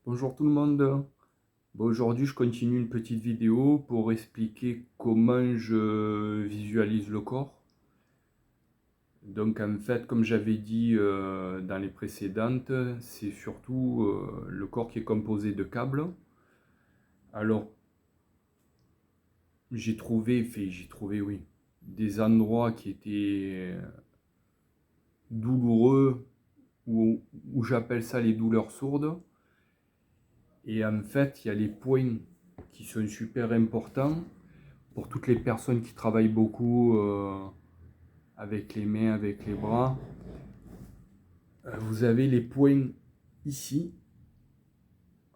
Bonjour tout le monde. Aujourd'hui, je continue une petite vidéo pour expliquer comment je visualise le corps. Donc en fait, comme j'avais dit dans les précédentes, c'est surtout le corps qui est composé de câbles. Alors, oui, des endroits qui étaient douloureux ou j'appelle ça les douleurs sourdes. Et en fait, il y a les points qui sont super importants pour toutes les personnes qui travaillent beaucoup avec les mains, avec les bras. Vous avez les points ici.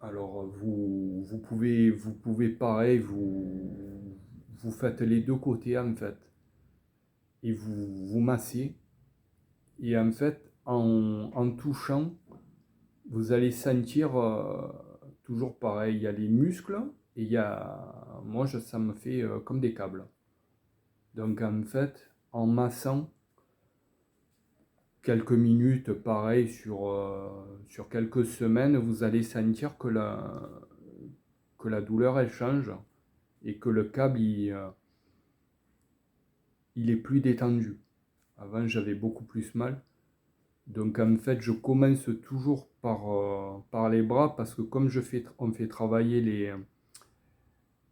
Alors vous pouvez pareil, vous faites les deux côtés en fait. Et vous massez. Et en fait, en touchant, vous allez sentir toujours pareil. Il y a les muscles et moi ça me fait comme des câbles. Donc en fait, en massant quelques minutes, pareil, sur quelques semaines, vous allez sentir que la douleur, elle change et que le câble, il est plus détendu. Avant, j'avais beaucoup plus mal. Donc en fait, je commence toujours par les bras parce que comme on fait travailler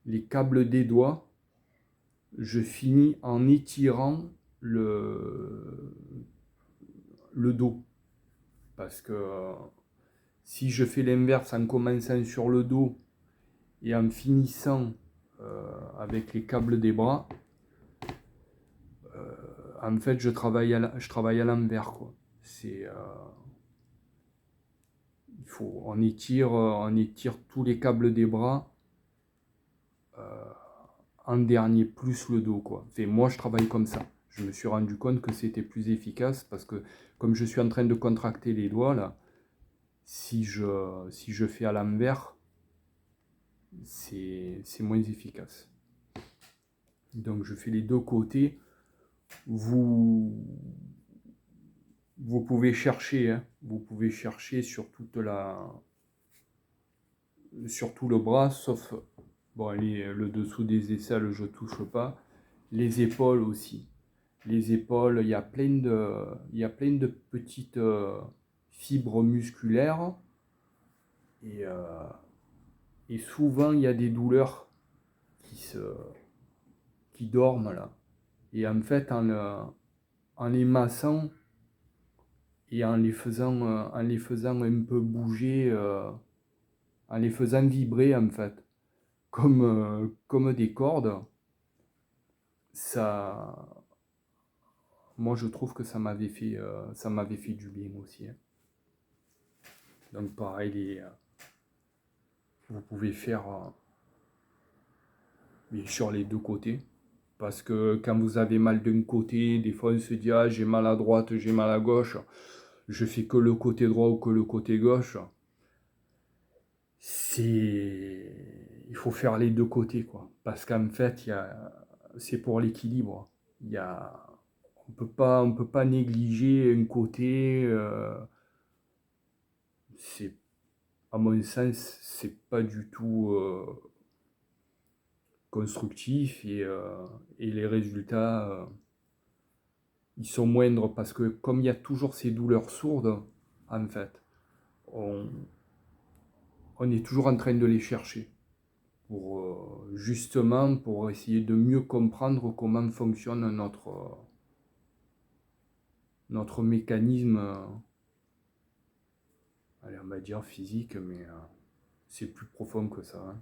les câbles des doigts, je finis en étirant le dos. Parce que si je fais l'inverse en commençant sur le dos et en finissant avec les câbles des bras, en fait je travaille à l'envers quoi. On étire tous les câbles des bras en dernier plus le dos quoi. Enfin, moi je travaille comme ça. Je me suis rendu compte que c'était plus efficace parce que comme je suis en train de contracter les doigts là, si je fais à l'envers, c'est moins efficace. Donc je fais les deux côtés. Vous, vous pouvez chercher, hein, vous pouvez chercher sur sur tout le bras, sauf bon, le dessous des aisselles, je touche pas. Les épaules aussi. Les épaules, il y a plein de petites fibres musculaires et, euh, et souvent il y a des douleurs qui dorment là. Et en fait, en les massant et en les faisant un peu bouger, en les faisant vibrer en fait, comme des cordes, ça, moi je trouve que ça m'avait fait du bien aussi, hein. Donc pareil, vous pouvez faire sur les deux côtés. Parce que quand vous avez mal d'un côté, des fois on se dit ah j'ai mal à droite, j'ai mal à gauche, je fais que le côté droit ou que le côté gauche. Il faut faire les deux côtés quoi. Parce qu'en fait c'est pour l'équilibre. Il y a, on peut pas négliger un côté. C'est À mon sens c'est pas du tout constructif et les résultats ils sont moindres parce que comme il y a toujours ces douleurs sourdes, en fait, on, on est toujours en train de les chercher justement pour essayer de mieux comprendre comment fonctionne notre mécanisme, allez, on va dire physique, mais c'est plus profond que ça, hein.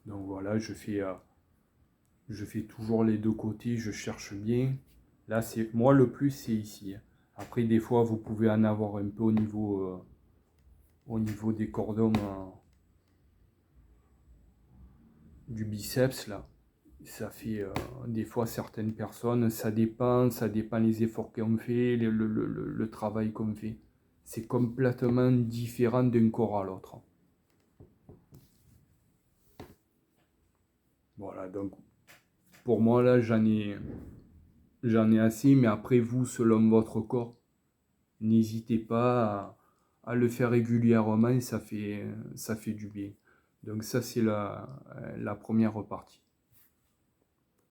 Donc voilà, je fais toujours les deux côtés, je cherche bien. Là, c'est moi le plus, c'est ici, hein. Après, des fois, vous pouvez en avoir un peu au niveau des cordons du biceps, là. Ça fait des fois certaines personnes, ça dépend les efforts qu'on fait, le travail qu'on fait. C'est complètement différent d'un corps à l'autre. Voilà, donc pour moi là j'en ai assez, mais après vous, selon votre corps, n'hésitez pas à le faire régulièrement et ça fait du bien. Donc ça, c'est la première partie.